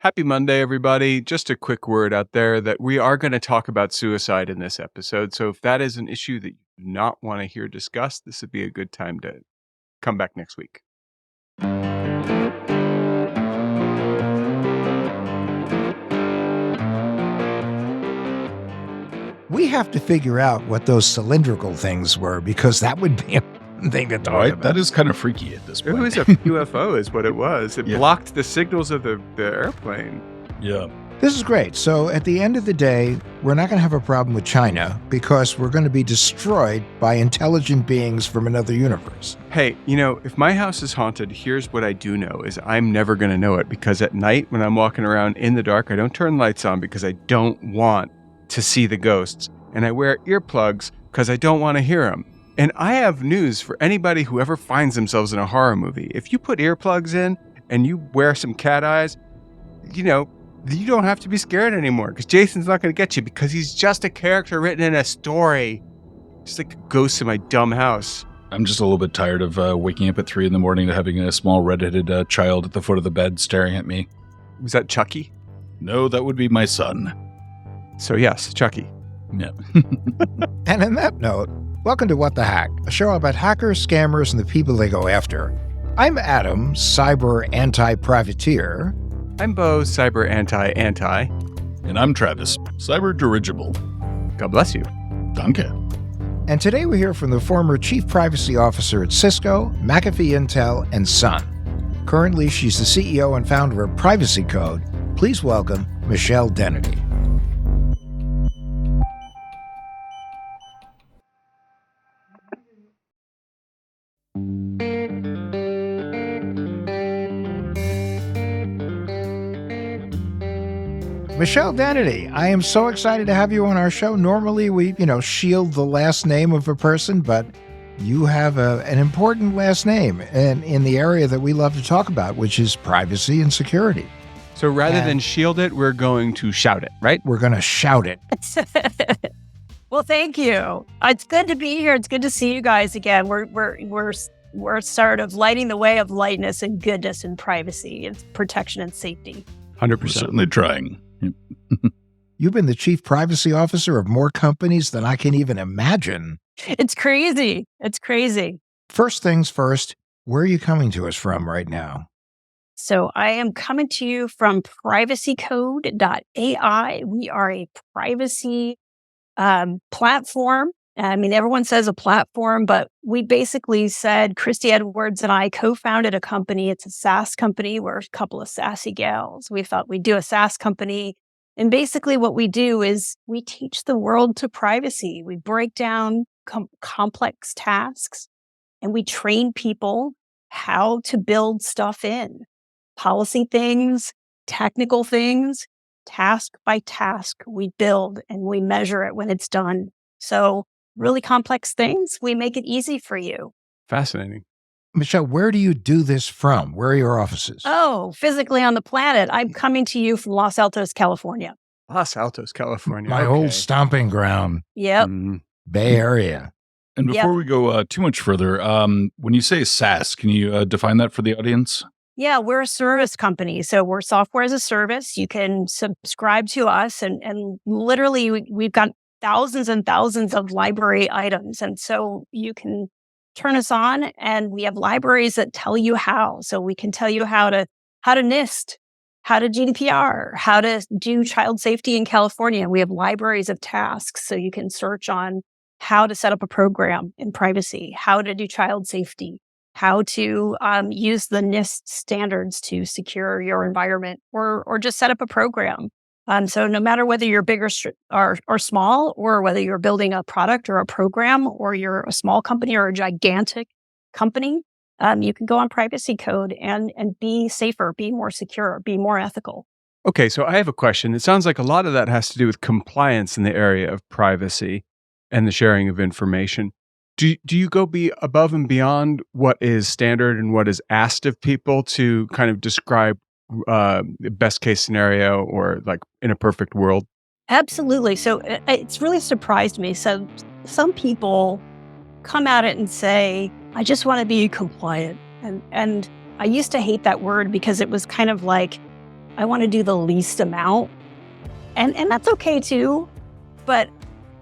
Happy Monday, everybody. Just a quick word out there that we are going to talk about suicide in this episode. So if that is an issue that you do not want to hear discussed, this would be a good time to come back next week. We have to figure out what those cylindrical things were, because that would be a thing to talk about. That is kind of freaky at this It point. was a UFO is what it was. It Yeah. blocked the signals of the airplane. Yeah. This is great. So at the end of the day, we're not going to have a problem with China because we're going to be destroyed by intelligent beings from another universe. Hey, if my house is haunted, here's what I do know is I'm never going to know it, because at night when I'm walking around in the dark, I don't turn lights on because I don't want to see the ghosts. And I wear earplugs because I don't want to hear them. And I have news for anybody who ever finds themselves in a horror movie. If you put earplugs in and you wear some cat eyes, you don't have to be scared anymore, because Jason's not going to get you, because he's just a character written in a story. Just like a ghost in my dumb house. I'm just a little bit tired of waking up at 3 a.m. to having a small redheaded child at the foot of the bed staring at me. Was that Chucky? No, that would be my son. So yes, Chucky. Yeah. And on that note, welcome to What the Hack, a show about hackers, scammers, and the people they go after. I'm Adam, cyber anti-privateer. I'm Bo, cyber anti. And I'm Travis, cyber dirigible. God bless you. Danke. And today we hear from the former Chief Privacy Officer at Cisco, McAfee Intel, and Sun. Currently, she's the CEO and founder of Privacy Code. Please welcome Michelle Dennedy. Michelle Dennedy, I am so excited to have you on our show. Normally we, shield the last name of a person, but you have an important last name in the area that we love to talk about, which is privacy and security. So rather than shield it, we're going to shout it, right? We're going to shout it. Well, thank you. It's good to be here. It's good to see you guys again. We're sort of lighting the way of lightness and goodness and privacy and protection and safety. 100%. We're certainly trying. You've been the chief privacy officer of more companies than I can even imagine. It's crazy. It's crazy. First things first, where are you coming to us from right now? So I am coming to you from privacycode.ai. We are a privacy platform. I mean, everyone says a platform, but we basically said, Christy Edwards and I co-founded a company. It's a SaaS company. We're a couple of sassy gals. We thought we'd do a SaaS company. And basically what we do is we teach the world to privacy. We break down complex tasks and we train people how to build stuff in. Policy things, technical things, task by task, we build and we measure it when it's done. So really complex things, we make it easy for you. Fascinating. Michelle, where do you do this from? Where are your offices? Oh, physically on the planet. I'm coming to you from Los Altos, California. Los Altos, California. My old stomping ground. Yep. Bay Area. And before we go too much further, when you say SaaS, can you define that for the audience? Yeah, we're a service company. So we're software as a service. You can subscribe to us and literally we've got thousands and thousands of library items. And so you can turn us on and we have libraries that tell you how. So we can tell you how to NIST, how to GDPR, how to do child safety in California. We have libraries of tasks. So you can search on how to set up a program in privacy, how to do child safety, how to use the NIST standards to secure your environment or just set up a program. So no matter whether you're big or small, or whether you're building a product or a program, or you're a small company or a gigantic company, you can go on Privacy Code and be safer, be more secure, be more ethical. Okay, so I have a question. It sounds like a lot of that has to do with compliance in the area of privacy and the sharing of information. Do you go above and beyond what is standard and what is asked of people to kind of describe best case scenario or like in a perfect world? Absolutely. So it's really surprised me. So some people come at it and say, I just want to be compliant. And I used to hate that word because it was kind of like I want to do the least amount. And that's okay too. But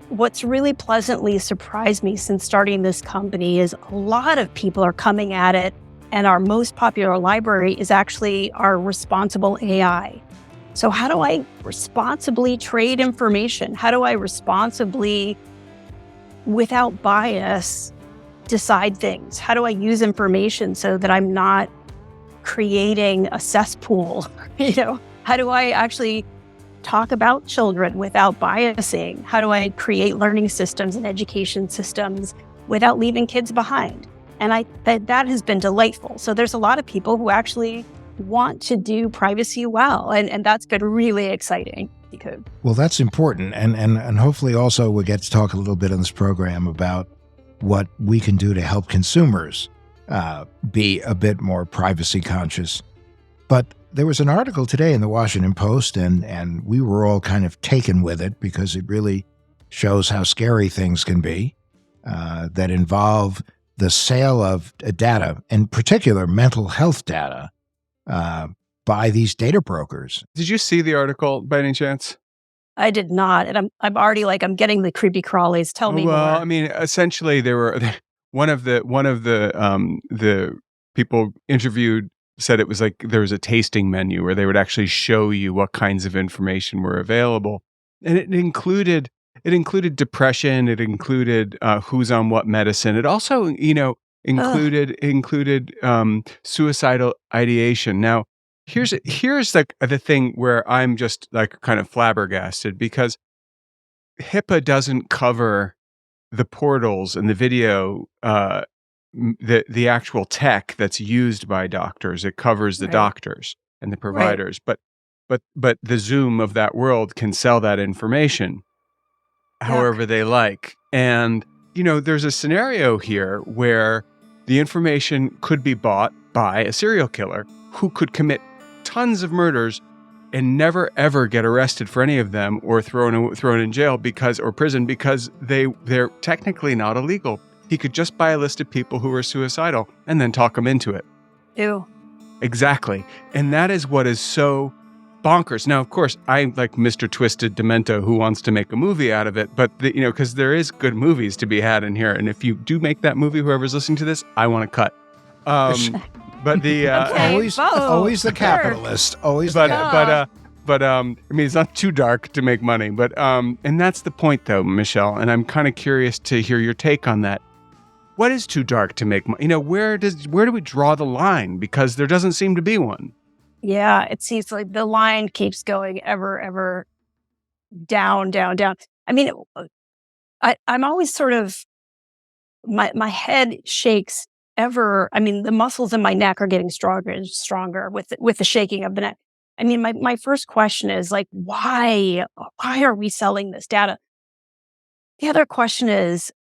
what's really pleasantly surprised me since starting this company is a lot of people are coming at it. And our most popular library is actually our responsible AI. So how do I responsibly trade information? How do I responsibly, without bias, decide things? How do I use information so that I'm not creating a cesspool? How do I actually talk about children without biasing? How do I create learning systems and education systems without leaving kids behind? And that has been delightful. So there's a lot of people who actually want to do privacy well. And that's been really exciting. Well, that's important. And hopefully also we'll get to talk a little bit in this program about what we can do to help consumers be a bit more privacy conscious. But there was an article today in the Washington Post, and we were all kind of taken with it because it really shows how scary things can be that involve the sale of data, in particular mental health data, by these data brokers. Did you see the article by any chance? I did not, and I'm already I'm getting the creepy crawlies. Tell me more. Well, I mean, essentially, there were one of the people interviewed said it was like there was a tasting menu where they would actually show you what kinds of information were available, and it included depression, it included who's on what medicine, it also included suicidal ideation. Now, here's like the thing where I'm just like kind of flabbergasted because HIPAA doesn't cover the portals and the video, the actual tech that's used by doctors. It covers the doctors and the providers, but the Zoom of that world can sell that information however they like. And there's a scenario here where the information could be bought by a serial killer who could commit tons of murders and never ever get arrested for any of them or thrown in jail or prison because they're technically not illegal. He could just buy a list of people who are suicidal and then talk them into it. Ew. Exactly. And that is what is so bonkers. Now, of course, I'm like Mr. Twisted Demento who wants to make a movie out of it, but because there is good movies to be had in here. And if you do make that movie, whoever's listening to this, I want to cut. But the always the capitalist, always. But I mean, it's not too dark to make money. But and that's the point, though, Michelle. And I'm kind of curious to hear your take on that. What is too dark to make money? Where do we draw the line? Because there doesn't seem to be one. Yeah, it seems like the line keeps going ever down. I mean, I'm always sort of my head shakes. I mean, the muscles in my neck are getting stronger and stronger with the shaking of the neck. I mean, my first question is like, why are we selling this data? The other question is,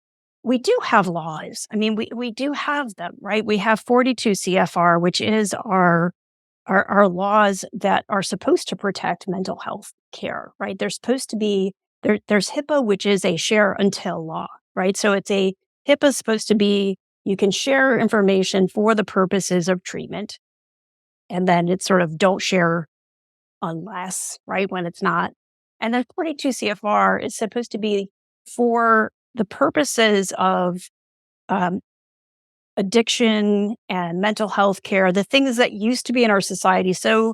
we do have laws. I mean, we do have them, right? We have 42 CFR, which is our laws that are supposed to protect mental health care, right? There's supposed to be, there's HIPAA, which is a share until law, right? So HIPAA is supposed to be, you can share information for the purposes of treatment. And then it's sort of don't share unless, right, when it's not. And then 42 CFR is supposed to be for the purposes of addiction and mental health care, the things that used to be in our society so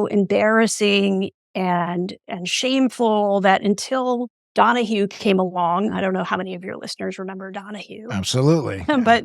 embarrassing and shameful that until Donahue came along. I don't know how many of your listeners remember Donahue. Absolutely. But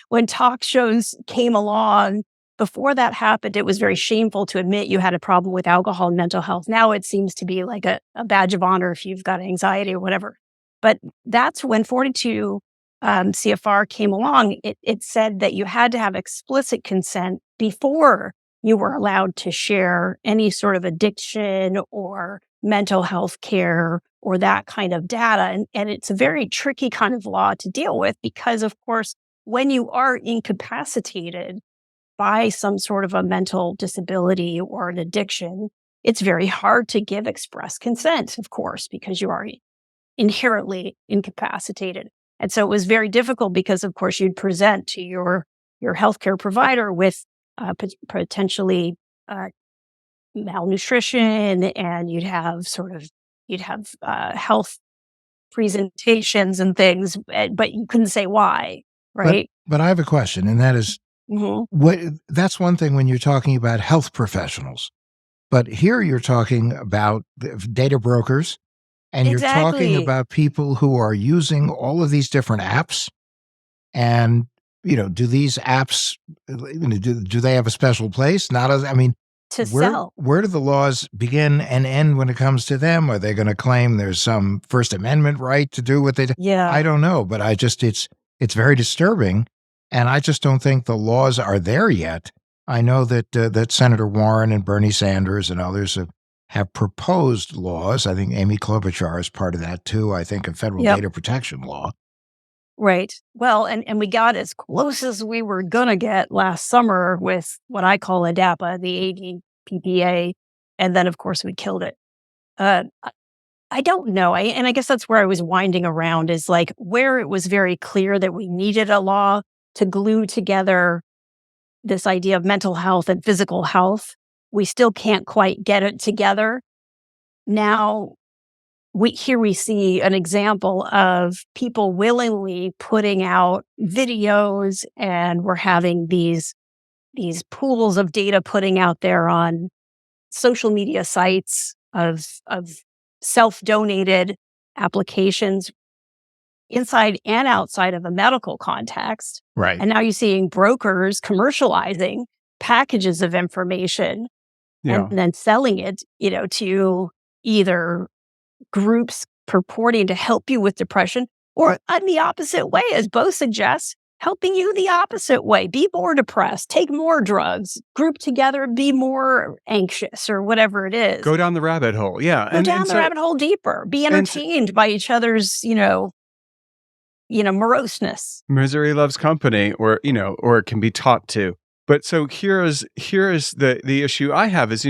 when talk shows came along, before that happened, it was very shameful to admit you had a problem with alcohol and mental health. Now it seems to be like a badge of honor if you've got anxiety or whatever. But that's when 42 CFR came along. It said that you had to have explicit consent before you were allowed to share any sort of addiction or mental health care or that kind of data. And it's a very tricky kind of law to deal with because, of course, when you are incapacitated by some sort of a mental disability or an addiction, it's very hard to give express consent, of course, because you are inherently incapacitated. And so it was very difficult because, of course, you'd present to your healthcare provider with potentially malnutrition, and you'd have health presentations and things, but you couldn't say why, But right? but I have a question, and that is, Hmm. what that's one thing when you're talking about health professionals. But here you're talking about the data brokers, and you're talking Exactly. about people who are using all of these different apps. And, do these apps, do they have a special place? Not as, I mean, To where sell. where do the laws begin and end when it comes to them? Are they going to claim there's some First Amendment right to do what they do? I Yeah. don't know, but it's very disturbing, and I just don't think the laws are there yet. I know that Senator Warren and Bernie Sanders and others have proposed laws. I think Amy Klobuchar is part of that too. I think a federal Yep. data protection law. Right. Well, and we got as close as we were gonna get last summer with what I call ADAPA, the ADPPA, and then of course we killed it. I don't know. And I guess that's where I was winding around, is like where it was very clear that we needed a law to glue together this idea of mental health and physical health. We still can't quite get it together. Now we see an example of people willingly putting out videos, and we're having these pools of data putting out there on social media sites of self-donated applications inside and outside of a medical context. Right. And now you're seeing brokers commercializing packages of information and Yeah. then selling it, to either groups purporting to help you with depression, or on the opposite way, as Bo suggests, helping you the opposite way. Be more depressed, take more drugs, group together, be more anxious, or whatever it is. Go down the rabbit hole. Yeah. Go down the rabbit hole deeper. Be entertained by each other's, moroseness. Misery loves company, or it can be taught to. But so here is the issue I have is,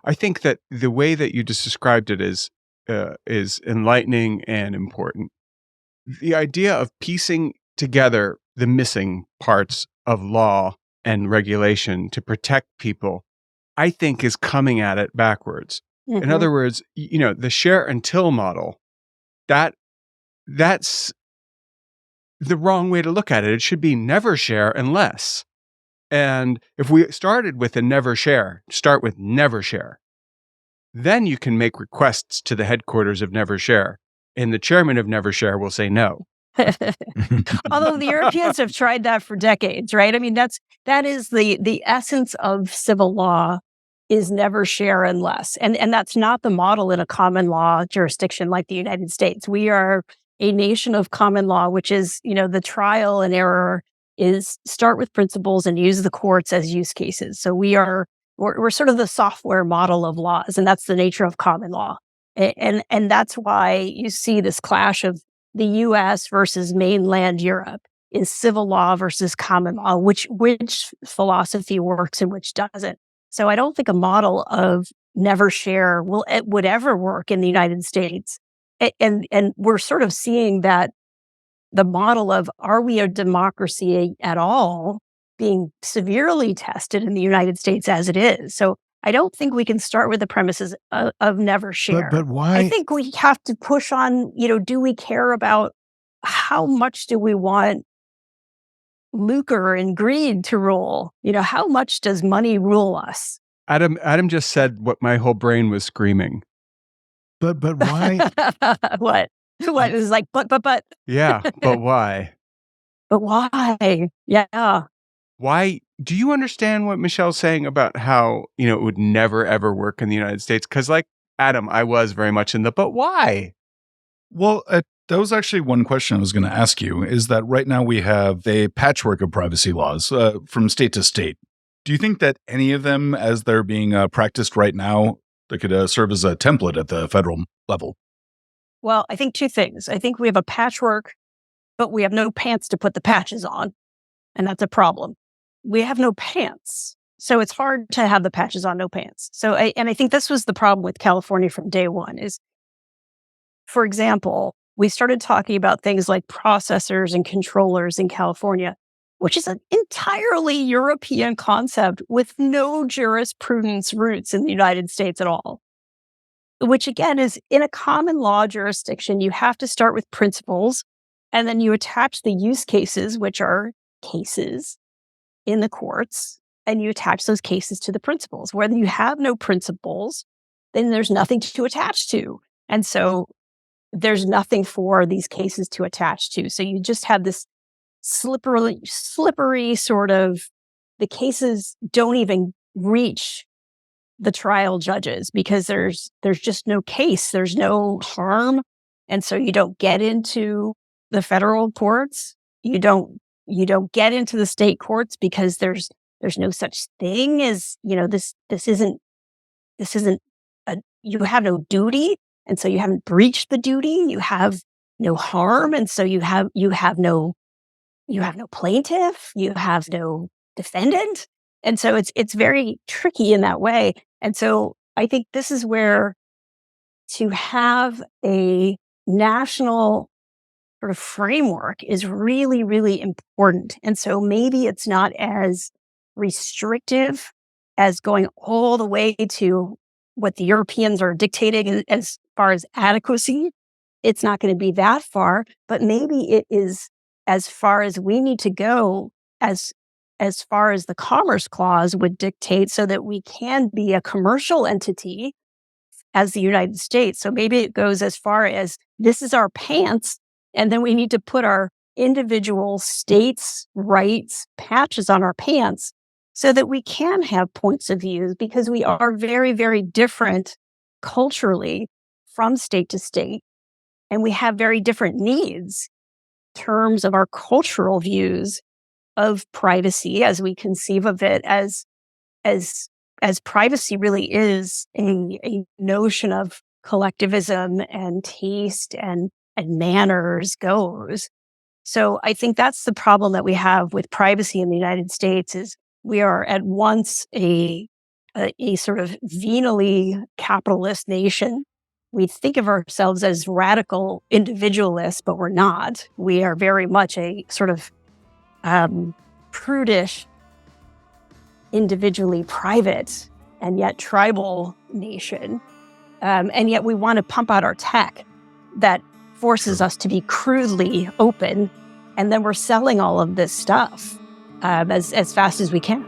I think that the way that you just described it is enlightening and important. The idea of piecing together the missing parts of law and regulation to protect people, I think, is coming at it backwards. In Mhm. other words, the share and till model, that's the wrong way to look at it. It should be never share unless. And if we started with a never share, start with never share, then you can make requests to the headquarters of never share, and the chairman of never share will say no. Although the Europeans have tried that for decades, right? I mean, that is the essence of civil law, is never share unless. And that's not the model in a common law jurisdiction like the United States. We are a nation of common law, which is, the trial and error is start with principles and use the courts as use cases. So we're sort of the software model of laws, and that's the nature of common law. And that's why you see this clash of the US versus mainland Europe, is civil law versus common law, which philosophy works and which doesn't. So I don't think a model of never share would ever work in the United States. And we're sort of seeing that the model of, are we a democracy at all, being severely tested in the United States as it is. So I don't think we can start with the premises of never share. But why? I think we have to push on, do we care about how much do we want lucre and greed to rule? How much does money rule us? Adam just said what my whole brain was screaming. But why? What? What is like, but. Yeah, but why? But why? Yeah. Why? Do you understand what Michelle's saying about how, it would never, ever work in the United States? Because like Adam, I was very much in the, but why? Well, that was actually one question I was going to ask you, is that right now we have a patchwork of privacy laws from state to state. Do you think that any of them, as they're being practiced right now, that could serve as a template at the federal level? Well, I think two things. I think we have a patchwork, but we have no pants to put the patches on. And that's a problem. We have no pants. So it's hard to have the patches on, no pants. So, I think this was the problem with California from day one is, for example, we started talking about things like processors and controllers in California. which is an entirely European concept with no jurisprudence roots in the United States at all. Which again is in a common law jurisdiction, you have to start with principles and then you attach the use cases, which are cases in the courts, and you attach those cases to the principles. Whether you have no principles, then there's nothing to attach to. And so there's nothing for these cases to attach to. So you just have this slippery sort of, the cases don't even reach the trial judges because there's just no case, there's no harm. And so you don't get into the federal courts. You don't get into the state courts because there's no such thing as, this isn't you have no duty. And so you haven't breached the duty. You have no harm. And so you have no plaintiff, you have no defendant. And so it's very tricky in that way. And so I think this is where to have a national sort of framework is really, really important. And so maybe it's not as restrictive as going all the way to what the Europeans are dictating as far as adequacy. It's not going to be that far, but maybe it is as far as we need to go as far as the Commerce Clause would dictate so that we can be a commercial entity as the United States. So maybe it goes as far as this is our pants, and then we need to put our individual states' rights patches on our pants so that we can have points of view because we are very, very different culturally from state to state. And we have very different needs in terms of our cultural views of privacy as we conceive of it as privacy really is a notion of collectivism and taste and manners goes. So I think that's the problem that we have with privacy in the United States is we are at once a sort of venally capitalist nation. We think of ourselves as radical individualists, but we're not. We are very much a sort of prudish, individually private, and yet tribal nation. And yet we want to pump out our tech that forces us to be crudely open. And then we're selling all of this stuff as fast as we can.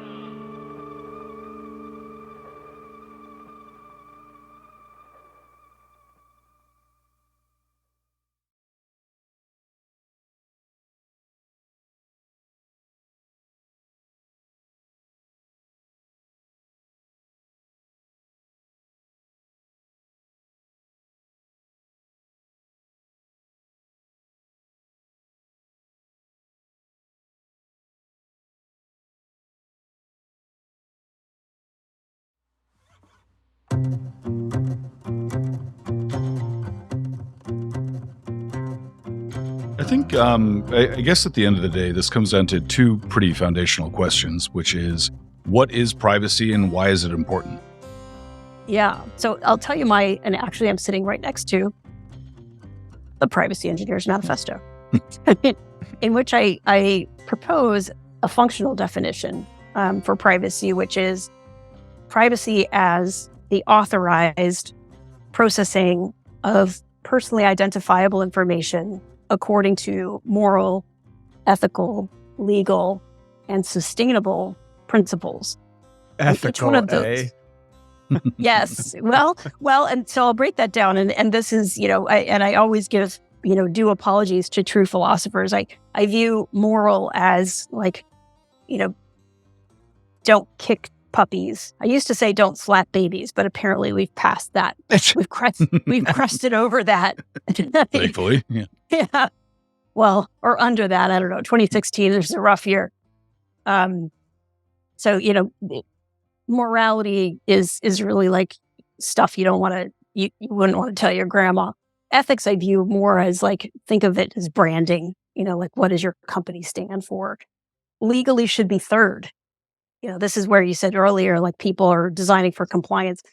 I think, I guess at the end of the day, this comes down to two pretty foundational questions, which is what is privacy and why is it important? Yeah. So I'll tell you and actually I'm sitting right next to the Privacy Engineers Manifesto, in which I propose a functional definition for privacy, which is privacy as the authorized processing of personally identifiable information according to moral, ethical, legal, and sustainable principles. Ethical, each one of those. Yes. Well, and so I'll break that down. And this is, I always give, due apologies to true philosophers. I view moral as like, don't kick puppies. I used to say don't slap babies, but apparently we've passed that. We've crested over that. Thankfully. Yeah. Yeah. Well, or under that, I don't know. 2016 is a rough year. So, morality is really like stuff you don't want to, you wouldn't want to tell your grandma. Ethics, I view more as like, think of it as branding, like what does your company stand for? Legally should be third. This is where you said earlier, like people are designing for compliance.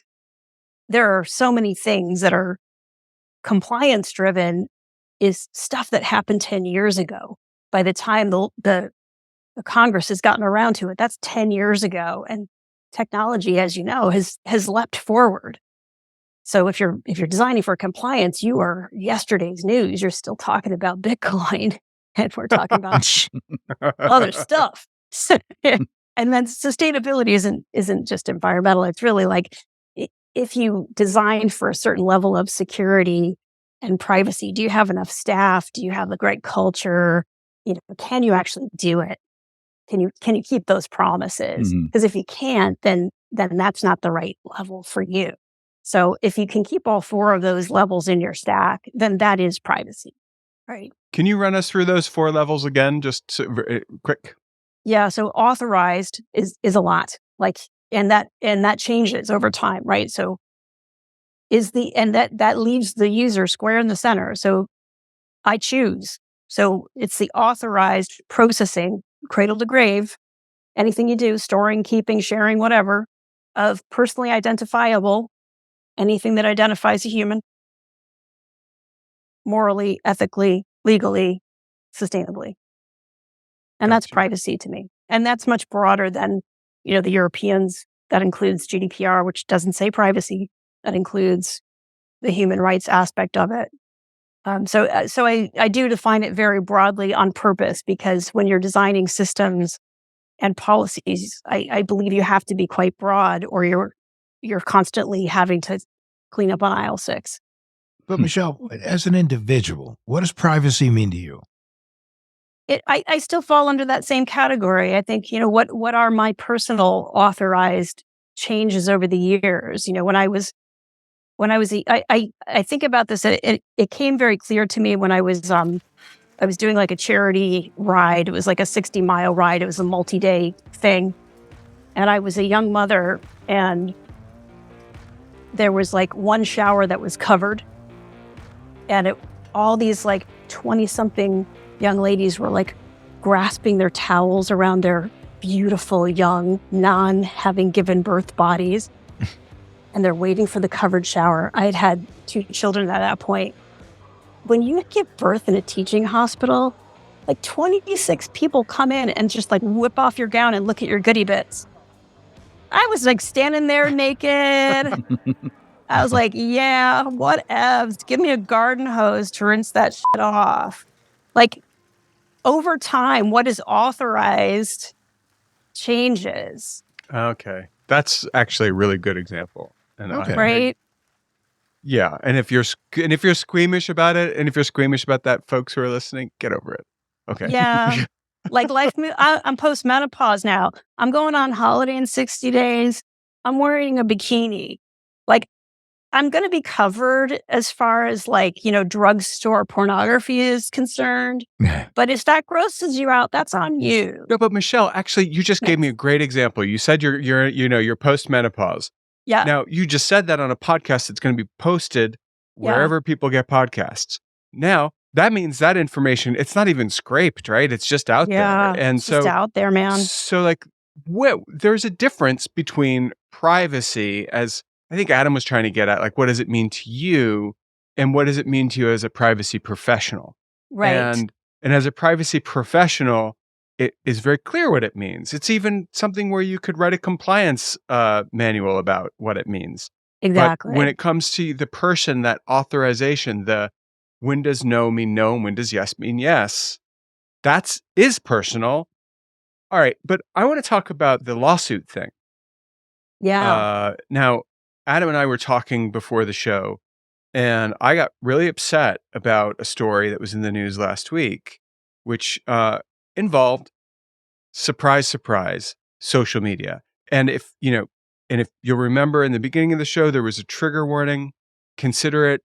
There are so many things that are compliance driven is stuff that happened 10 years ago. By the time the Congress has gotten around to it. That's 10 years ago. And technology, as you know, has leapt forward. So if you're designing for compliance, you are yesterday's news. You're still talking about Bitcoin, and we're talking about other stuff. And then sustainability isn't just environmental. It's really like if you design for a certain level of security and privacy, do you have enough staff? Do you have the right culture? Can you actually do it? Can you keep those promises? Because if you can't, then that's not the right level for you. So if you can keep all 4 of those levels in your stack, then that is privacy, right? Can you run us through those 4 levels again, just quick? Yeah. So authorized is a lot, and that changes over time, right? So that leaves the user square in the center. So I choose. So it's the authorized processing, cradle to grave, anything you do, storing, keeping, sharing, whatever, of personally identifiable, anything that identifies a human, morally, ethically, legally, sustainably. And that's privacy to me. And that's much broader than, the Europeans. That includes GDPR, which doesn't say privacy. That includes the human rights aspect of it. So I do define it very broadly on purpose, because when you're designing systems and policies, I believe you have to be quite broad, or you're constantly having to clean up on aisle 6. But Michelle, as an individual, what does privacy mean to you? I still fall under that same category. I think, what are my personal authorized changes over the years? I think about this. It came very clear to me when I was doing like a charity ride. It was like a 60-mile ride. It was a multi-day thing. And I was a young mother, and there was like one shower that was covered. And all these like 20-something young ladies were like grasping their towels around their beautiful, young, non-having given birth bodies. And they're waiting for the covered shower. I had 2 children at that point. When you give birth in a teaching hospital, like 26 people come in and just like whip off your gown and look at your goodie bits. I was like standing there naked. I was like, yeah, whatevs. Give me a garden hose to rinse that shit off. Like, over time, what is authorized changes. Okay. That's actually a really good example. And Okay. Right? Yeah, and if you're squeamish about it, and if you're squeamish about that, folks who are listening, get over it. Okay. Yeah. Like I'm post-menopause now. I'm going on holiday in 60 days. I'm wearing a bikini. Like, I'm going to be covered as far as drugstore pornography is concerned. But if that grosses you out, that's on you. No, but Michelle, actually, you just gave me a great example. You said you're post-menopause. Yeah. Now, you just said that on a podcast that's going to be posted wherever people get podcasts. Now, that means that information, it's not even scraped, right? It's just out there. And it's just out there, man. So there's a difference between privacy, as I think Adam was trying to get at, like, what does it mean to you, and what does it mean to you as a privacy professional? Right. And as a privacy professional, it is very clear what it means. It's even something where you could write a compliance manual about what it means. Exactly. But when it comes to the person, that authorization, when does no mean no and when does yes mean yes, is personal. All right, but I want to talk about the lawsuit thing. Yeah. Now, Adam and I were talking before the show, and I got really upset about a story that was in the news last week, which involved, surprise, surprise, social media. And if you'll remember in the beginning of the show, there was a trigger warning. Consider it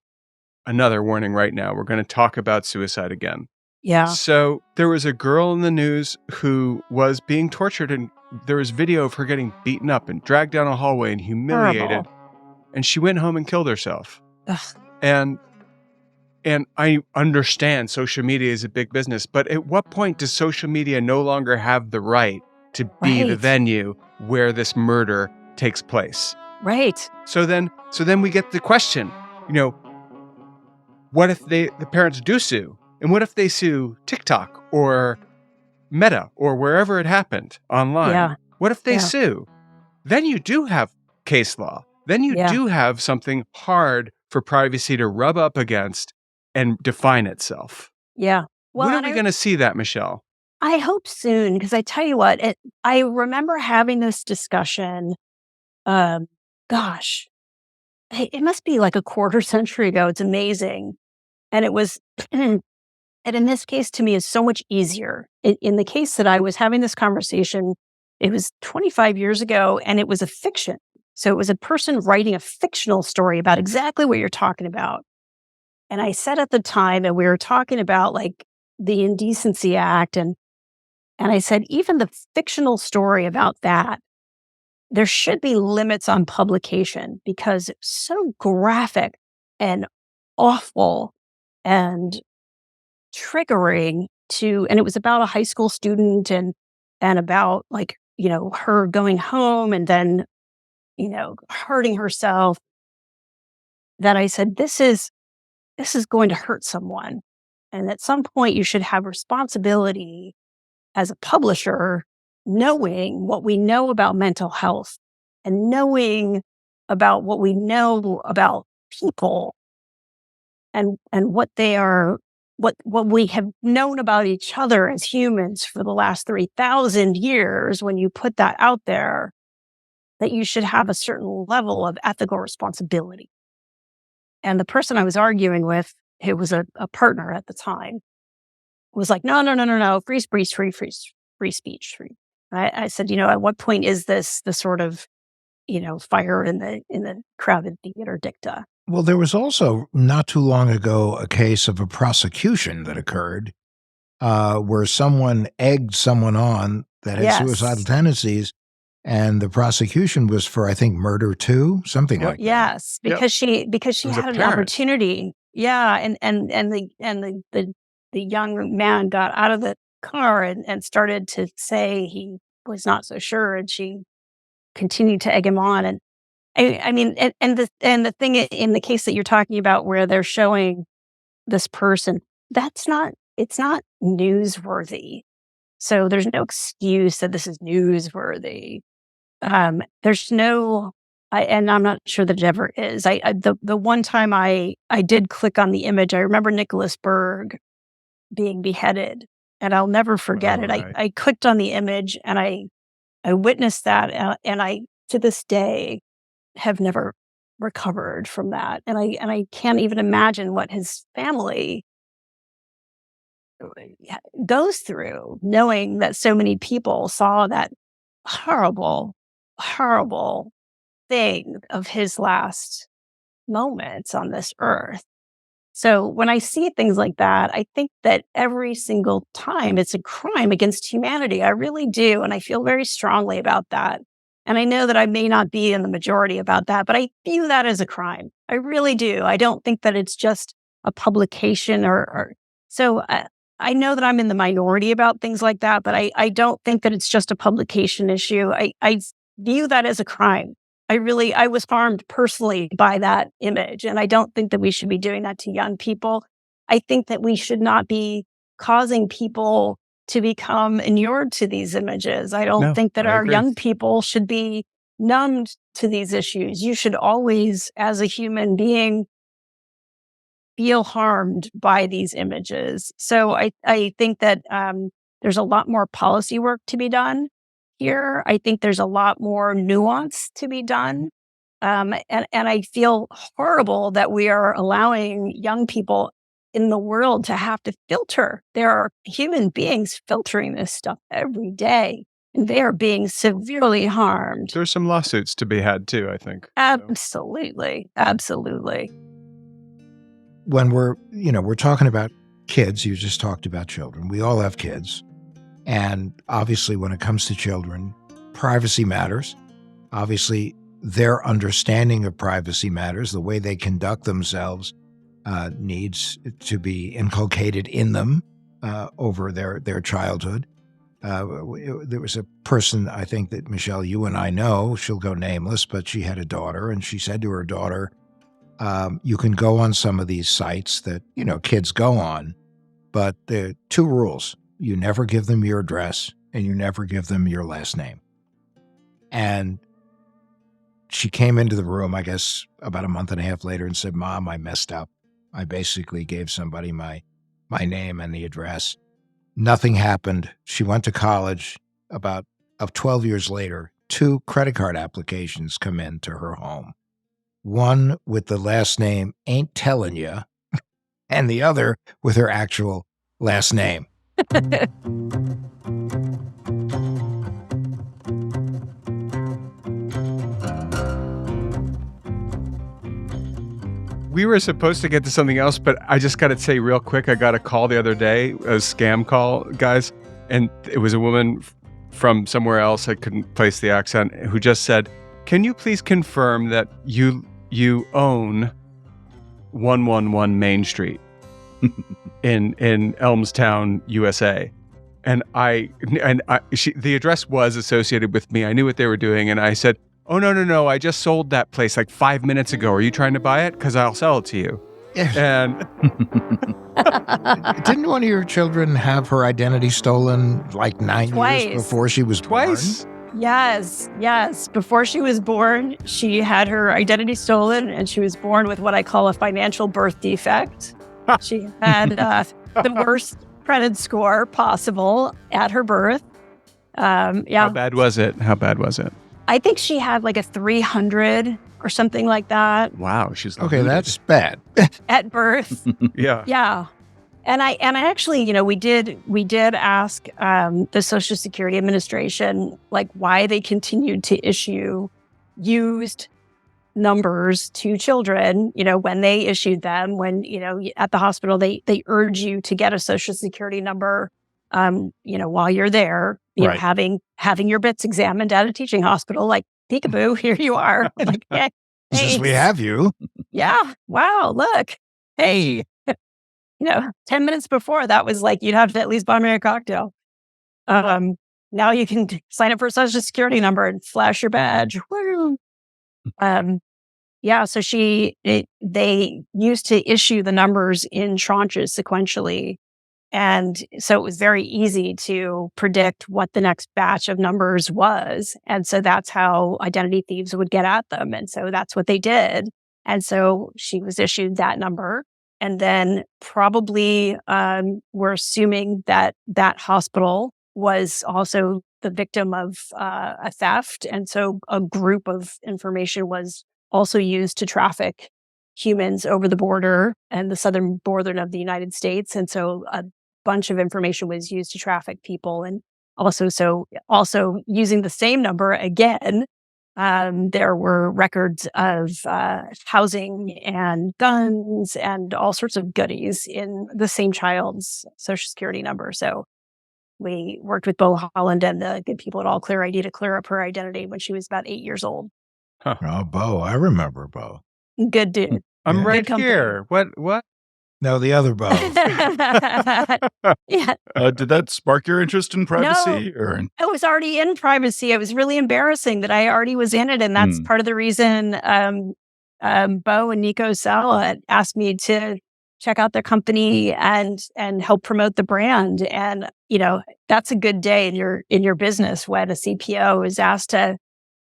another warning right now. We're going to talk about suicide again. Yeah. So there was a girl in the news who was being tortured, and there was video of her getting beaten up and dragged down a hallway and humiliated. Horrible. And she went home and killed herself. Ugh. And I understand social media is a big business, but at what point does social media no longer have the right to be the venue where this murder takes place? Right. So then we get the question, what if the parents do sue? And what if they sue TikTok or Meta or wherever it happened online. Yeah. What if they Yeah. sue? Then you do have case law. Then you Yeah. do have something hard for privacy to rub up against and define itself. Yeah. Well, When are and we going to see that, Michelle? I hope soon, because I tell you what, I remember having this discussion. Um, gosh, it must be like a quarter century ago. It's amazing, and it was, and in this case, to me, is so much easier. In the case that I was having this conversation, it was 25 years ago, and it was a fiction. So it was a person writing a fictional story about exactly what you're talking about. And I said at the time, and we were talking about like the Indecency Act, and I said, even the fictional story about that, there should be limits on publication because it's so graphic and awful and triggering and it was about a high school student and about like, her going home and then, hurting herself, that I said, this is going to hurt someone. And at some point you should have responsibility as a publisher, knowing what we know about mental health and knowing about what we know about people and what they are, what we have known about each other as humans for the last 3,000 years. When you put that out there, that you should have a certain level of ethical responsibility. And the person I was arguing with, who was a partner at the time, was like, no, free speech, free speech. I said, at what point is this the sort of, fire in the crowded theater dicta? Well, there was also not too long ago a case of a prosecution that occurred where someone egged someone on that had suicidal Yes. tendencies, and the prosecution was for, I think, murder too, something Well, like that. yes, Yep. because she It was a had an parent. opportunity. Yeah, and the young man got out of the car and started to say he was not so sure, and she continued to egg him on. And I mean, and the thing in the case that you're talking about, where they're showing this person, it's not newsworthy. So there's no excuse that this is newsworthy. There's no, and I'm not sure that it ever is. The one time I did click on the image, I remember Nicholas Berg being beheaded, and I'll never forget it. right. I clicked on the image and I witnessed that, and I to this day have never recovered from that, and I can't even imagine what his family goes through, knowing that so many people saw that horrible, horrible thing of his last moments on this earth. So when I see things like that, I think that every single time it's a crime against humanity. I really do. And I feel very strongly about that. And I know that I may not be in the majority about that, but I view that as a crime. I really do. I don't think that it's just a publication so I know that I'm in the minority about things like that, but I don't think that it's just a publication issue. I view that as a crime. I was harmed personally by that image. And I don't think that we should be doing that to young people. I think that we should not be causing people to become inured to these images. I don't No, think that I our agree. young people should be numbed to these issues. You should always, as a human being, feel harmed by these images. So I think that there's a lot more policy work to be done here. I think there's a lot more nuance to be done. And I feel horrible that we are allowing young people in the world to have to filter. There are human beings filtering this stuff every day, and they are being severely harmed. There's some lawsuits to be had too, I think. So, Absolutely. Absolutely. When we're talking about kids, you just talked about children. We all have kids. And obviously, when it comes to children, privacy matters. Obviously, their understanding of privacy matters. The way they conduct themselves needs to be inculcated in them over their childhood. There was a person, I think that, Michelle, you and I know, she'll go nameless, but she had a daughter, and she said to her daughter, you can go on some of these sites that, kids go on, but there are two rules. you never give them your address, and you never give them your last name. And she came into the room, I guess, about a month and a half later and said, Mom, I messed up. I basically gave somebody my name and the address. Nothing happened. She went to college. About 12 years later, 2 credit card applications come into her home. One with the last name Ain't Tellin' Ya, and the other with her actual last name. We were supposed to get to something else, but I just got to say real quick, I got a call the other day, a scam call, guys, and it was a woman from somewhere else, I couldn't place the accent, who just said, can you please confirm that you own 111 Main Street in Elmstown, USA? And the address was associated with me. I knew what they were doing, and I said, oh, no, I just sold that place like 5 minutes ago. Are you trying to buy it? Because I'll sell it to you. And didn't one of your children have her identity stolen like 9 years before she was Twice. born? Yes. Before she was born, she had her identity stolen, and she was born with what I call a financial birth defect. She had the worst credit score possible at her birth. How bad was it? I think she had like a 300 or something like that. Wow, she's okay. That's bad at birth. Yeah. And I actually, we did ask the Social Security Administration like why they continued to issue used numbers to children. When they issued them, when at the hospital they urge you to get a Social Security number. While you're there, right. having your bits examined at a teaching hospital, like peekaboo, here you are. Like, yeah, since we have you. Yeah. Wow. Look. Hey. 10 minutes before that was like, you'd have to at least buy me a cocktail. Now you can sign up for a Social Security number and flash your badge. Woo. So they used to issue the numbers in tranches sequentially. And so it was very easy to predict what the next batch of numbers was. And so that's how identity thieves would get at them. And so that's what they did. And so she was issued that number. And then probably we're assuming that hospital was also the victim of a theft. And so a group of information was also used to traffic humans over the border and the southern border of the United States. And so a bunch of information was used to traffic people. And also using the same number again, there were records of housing and guns and all sorts of goodies in the same child's Social Security number. So we worked with Bo Holland and the good people at All Clear ID to clear up her identity when she was about 8 years old. Huh. Oh, Bo. I remember Bo. Good dude. I'm Good right company. here. What? No, the other Bo. Yeah. Did that spark your interest in privacy? No, or I was already in privacy. It was really embarrassing that I already was in it. And that's part of the reason Bo and Nico Sala asked me to check out their company and help promote the brand. And, that's a good day in your business when a CPO is asked to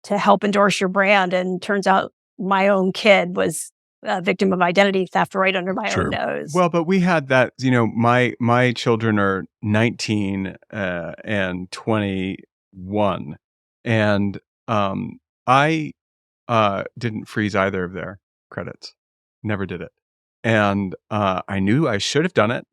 help endorse your brand. And turns out my own kid was a victim of identity theft right under my own nose. Well, but we had that, my children are 19 and 21. And I didn't freeze either of their credits. Never did it. And I knew I should have done it.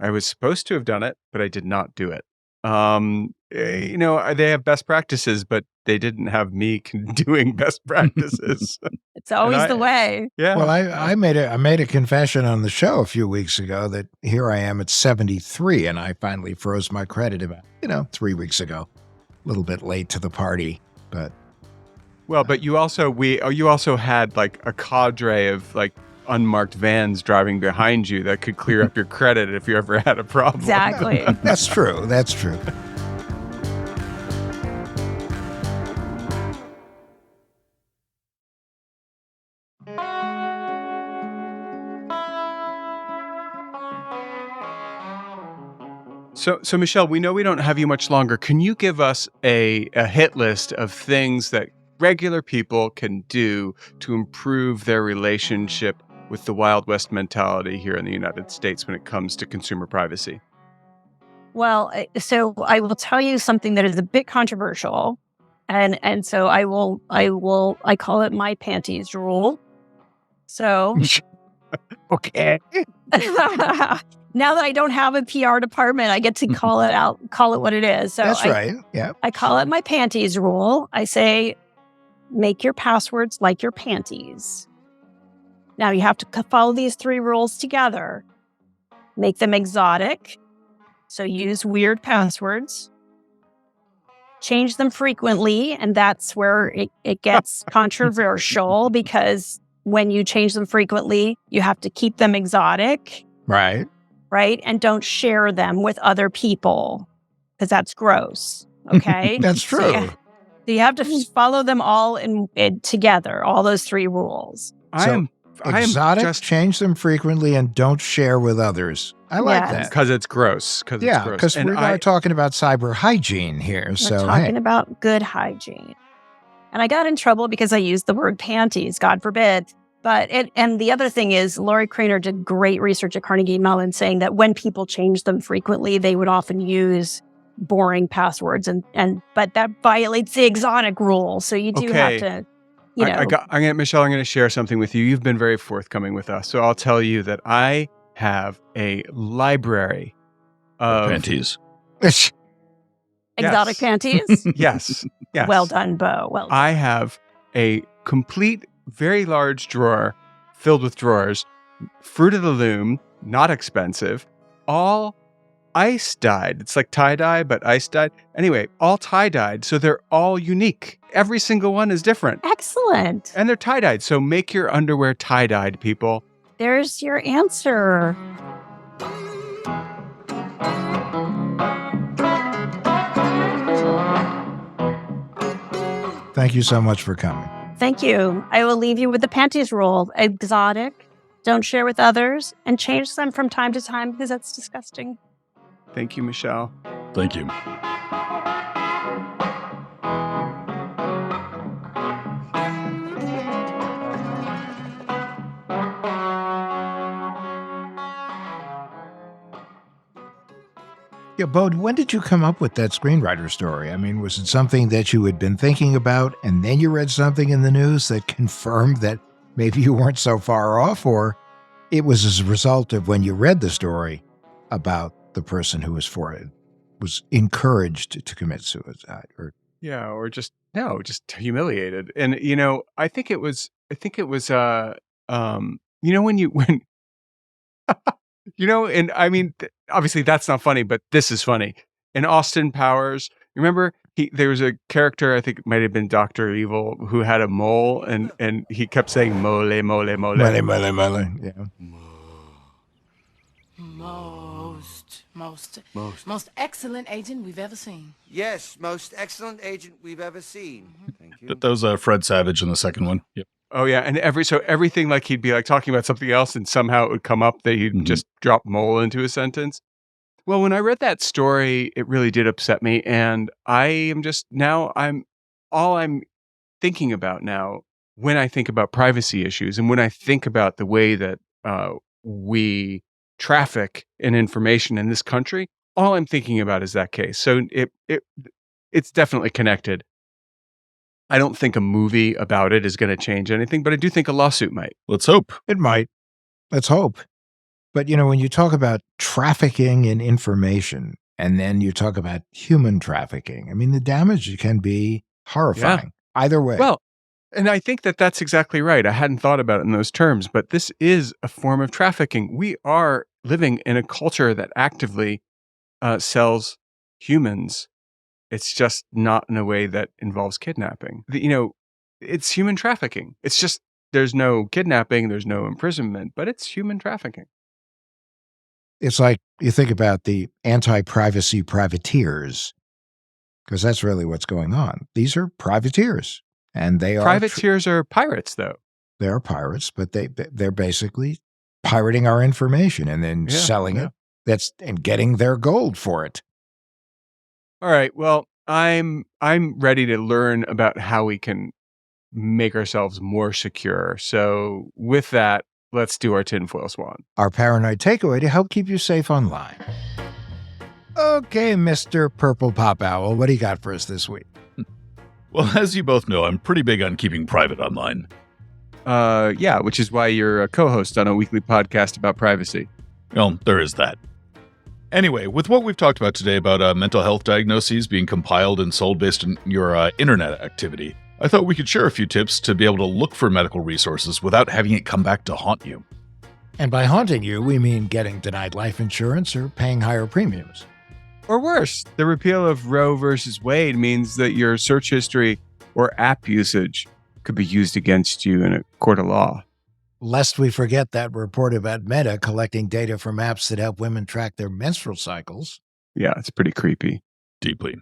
I was supposed to have done it, but I did not do it. They have best practices, but they didn't have me doing best practices. It's always the way. Yeah. Well, I made a confession on the show a few weeks ago that here I am at 73, and I finally froze my credit about 3 weeks ago. A little bit late to the party, but. Well, but you also had like a cadre of like unmarked vans driving behind you that could clear up your credit if you ever had a problem. Exactly. That's true. That's true. So Michelle, we know we don't have you much longer. Can you give us a hit list of things that regular people can do to improve their relationship with the Wild West mentality here in the United States when it comes to consumer privacy? Well, so I will tell you something that is a bit controversial, and so I call it my panties rule. So Okay. now that I don't have a PR department, I get to call it what it is. So That's right. Yeah. I call it my panties rule. I say, make your passwords like your panties. Now you have to follow these 3 rules together. Make them exotic. So use weird passwords. Change them frequently. And that's where it gets controversial, because when you change them frequently, you have to keep them exotic. Right. Right? And don't share them with other people, because that's gross. Okay? That's true. So you have to follow them all in together, all those 3 rules. Exotic, change them frequently, and don't share with others. I like that. Because it's gross. Yeah, because we're not talking about cyber hygiene here. We're talking about good hygiene. And I got in trouble because I used the word panties, God forbid. And the other thing is, Lori Craner did great research at Carnegie Mellon saying that when people change them frequently, they would often use boring passwords, but that violates the exotic rule. So you do have to, Michelle, I'm going to share something with you. You've been very forthcoming with us. So I'll tell you that I have a library of panties. Exotic panties? Yes. Well done, Bo. Well done. I have a complete, very large drawer filled with drawers, Fruit of the Loom, not expensive, all ice dyed. It's like tie dye, but ice dyed. Anyway, all tie dyed. So they're all unique. Every single one is different. Excellent. And they're tie dyed. So make your underwear tie dyed, people. There's your answer. Thank you so much for coming. Thank you. I will leave you with the panties rule. Exotic, don't share with others, and change them from time to time, because that's disgusting. Thank you, Michelle. Thank you. Yeah, Bo, when did you come up with that screenwriter story? I mean, was it something that you had been thinking about, and then you read something in the news that confirmed that maybe you weren't so far off, or it was as a result of when you read the story about the person who was encouraged to commit suicide? Or just humiliated. And I think it was and I mean, obviously that's not funny, but this is funny. In Austin Powers, remember there was a character, I think it might have been Dr. Evil, who had a mole, and he kept saying mole, mole, mole. Mole, mole, mole. Yeah. Most excellent agent we've ever seen. Yes, most excellent agent we've ever seen. Thank you. That was Fred Savage in the second one. Yep. Oh yeah, and everything, like he'd be like talking about something else, and somehow it would come up that he'd just drop mole into a sentence. Well, when I read that story, it really did upset me, and I'm thinking about now when I think about privacy issues, and when I think about the way that we traffic in information in this country, all I'm thinking about is that case. So it's definitely connected. I don't think a movie about it is going to change anything, but I do think a lawsuit might. Let's hope. It might. Let's hope. But, when you talk about trafficking in information, and then you talk about human trafficking, I mean, the damage can be horrifying. Either way. Well, and I think that that's exactly right. I hadn't thought about it in those terms, but this is a form of trafficking. We are living in a culture that actively sells humans. It's just not in a way that involves kidnapping. It's human trafficking. It's just there's no kidnapping, there's no imprisonment, but it's human trafficking. It's like you think about the anti-privacy privateers, because that's really what's going on. These are privateers, and they are privateers are pirates, though. They are pirates, but they're basically pirating our information and then selling it and getting their gold for it. All right. Well, I'm ready to learn about how we can make ourselves more secure. So with that, let's do our tinfoil swan. Our paranoid takeaway to help keep you safe online. Okay, Mr. Purple Pop Owl, what do you got for us this week? Well, as you both know, I'm pretty big on keeping private online. Yeah, which is why you're a co-host on a weekly podcast about privacy. Well, there is that. Anyway, with what we've talked about today about mental health diagnoses being compiled and sold based on your internet activity, I thought we could share a few tips to be able to look for medical resources without having it come back to haunt you. And by haunting you, we mean getting denied life insurance or paying higher premiums. Or worse, the repeal of Roe versus Wade means that your search history or app usage could be used against you in a court of law. Lest we forget that report about Meta collecting data from apps that help women track their menstrual cycles. Yeah, it's pretty creepy. Deeply.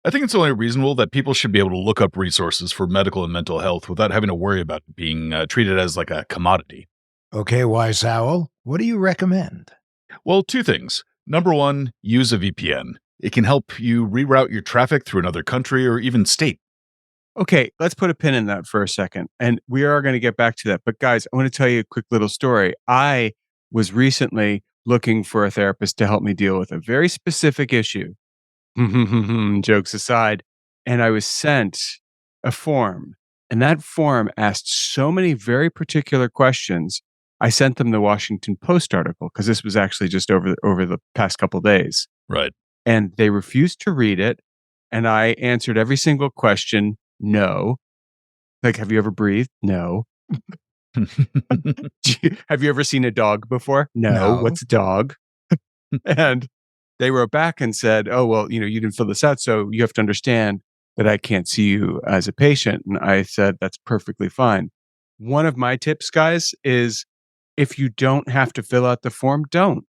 I think it's only reasonable that people should be able to look up resources for medical and mental health without having to worry about it being treated as like a commodity. Okay, Wise Owl, what do you recommend? Well, two things. Number one, use a VPN. It can help you reroute your traffic through another country or even state. Okay, let's put a pin in that for a second. And we are going to get back to that. But guys, I want to tell you a quick little story. I was recently looking for a therapist to help me deal with a very specific issue. Jokes aside. And I was sent a form. And that form asked so many very particular questions. I sent them the Washington Post article because this was actually just over the past couple days. Right. And they refused to read it. And I answered every single question. No. Like, have you ever breathed? No. Have you ever seen a dog before? No. What's a dog? And they wrote back and said, oh, well, you didn't fill this out. So you have to understand that I can't see you as a patient. And I said, that's perfectly fine. One of my tips, guys, is if you don't have to fill out the form, don't.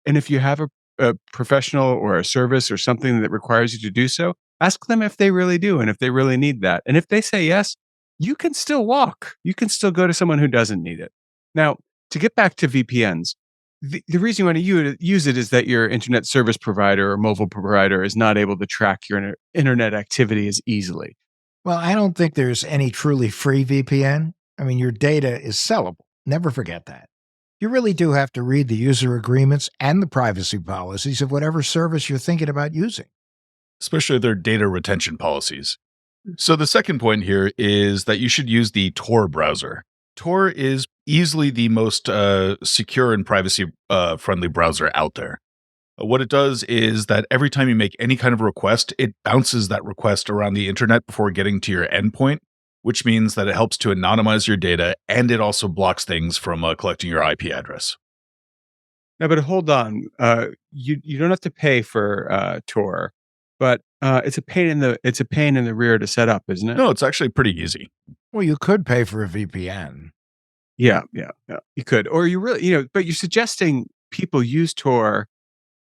And if you have a professional or a service or something that requires you to do so, ask them if they really do and if they really need that. And if they say yes, you can still walk. You can still go to someone who doesn't need it. Now, to get back to VPNs, the reason you want to use it is that your internet service provider or mobile provider is not able to track your internet activity as easily. Well, I don't think there's any truly free VPN. I mean, your data is sellable. Never forget that. You really do have to read the user agreements and the privacy policies of whatever service you're thinking about using. Especially their data retention policies. So the second point here is that you should use the Tor browser. Tor is easily the most secure and privacy-friendly browser out there. What it does is that every time you make any kind of request, it bounces that request around the internet before getting to your endpoint, which means that it helps to anonymize your data, and it also blocks things from collecting your IP address. No, but hold on. You don't have to pay for Tor, but it's a pain in the rear to set up, isn't it? No, it's actually pretty easy. Well, you could pay for a VPN. Yeah. You could, or you really, but you're suggesting people use Tor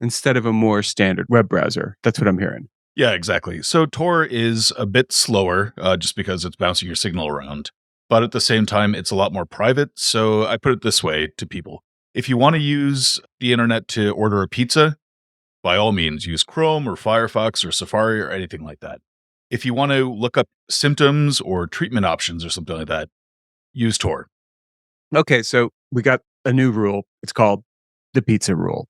instead of a more standard web browser. That's what I'm hearing. Yeah, exactly. So Tor is a bit slower just because it's bouncing your signal around. But at the same time, it's a lot more private. So I put it this way to people. If you want to use the internet to order a pizza, by all means, use Chrome or Firefox or Safari or anything like that. If you want to look up symptoms or treatment options or something like that, use Tor. Okay, so we got a new rule. It's called the pizza rule.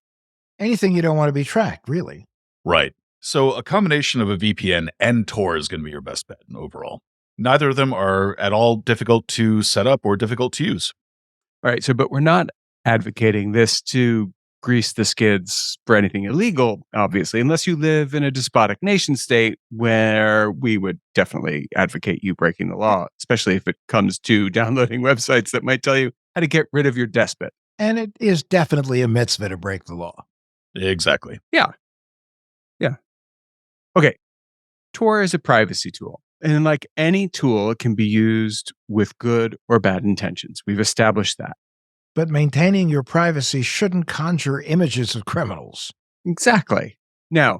Anything you don't want to be tracked, really. Right. So a combination of a VPN and Tor is going to be your best bet overall. Neither of them are at all difficult to set up or difficult to use. All right, but we're not advocating this to grease the skids for anything illegal, obviously, unless you live in a despotic nation state where we would definitely advocate you breaking the law, especially if it comes to downloading websites that might tell you how to get rid of your despot. And it is definitely a mitzvah to break the law. Exactly. Yeah. Okay. Tor is a privacy tool. And like any tool, it can be used with good or bad intentions. We've established that. But maintaining your privacy shouldn't conjure images of criminals. Exactly. Now,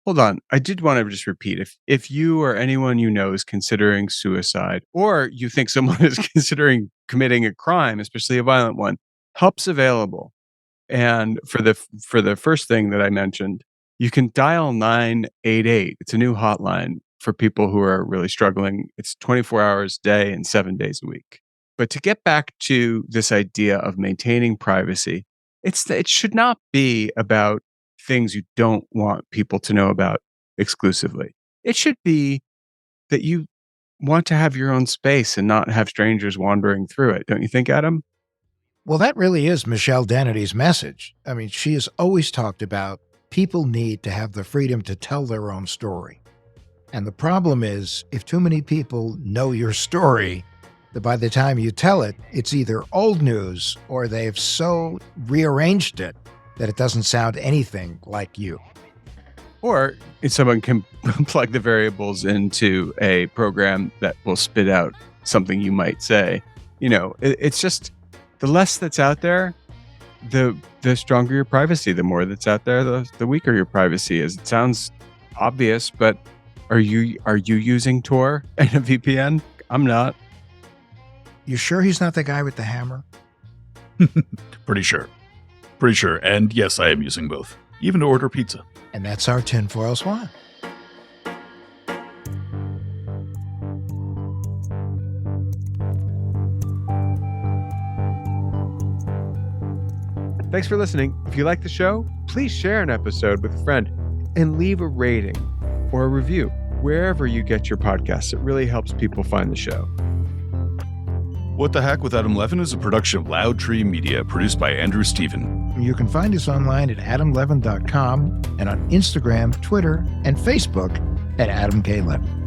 hold on. I did want to just repeat. If you or anyone you know is considering suicide, or you think someone is considering committing a crime, especially a violent one, help's available. And for the first thing that I mentioned, you can dial 988. It's a new hotline for people who are really struggling. It's 24 hours a day and 7 days a week. But to get back to this idea of maintaining privacy, it should not be about things you don't want people to know about exclusively. It should be that you want to have your own space and not have strangers wandering through it. Don't you think, Adam? Well, that really is Michelle Dennedy's message. I mean, she has always talked about people need to have the freedom to tell their own story. And the problem is, if too many people know your story, that by the time you tell it, it's either old news or they've so rearranged it that it doesn't sound anything like you. Or if someone can plug the variables into a program that will spit out something you might say. It's just the less that's out there, the stronger your privacy. The more that's out there, the weaker your privacy is. It sounds obvious, but are you using Tor and a VPN? I'm not. You sure he's not the guy with the hammer? Pretty sure. And yes, I am using both, even to order pizza. And that's our Tin Foil Swan. Thanks for listening. If you like the show, please share an episode with a friend and leave a rating or a review wherever you get your podcasts. It really helps people find the show. What the Hack with Adam Levin is a production of Loud Tree Media, produced by Andrew Stephen. You can find us online at adamlevin.com and on Instagram, Twitter, and Facebook at Adam K. Levin.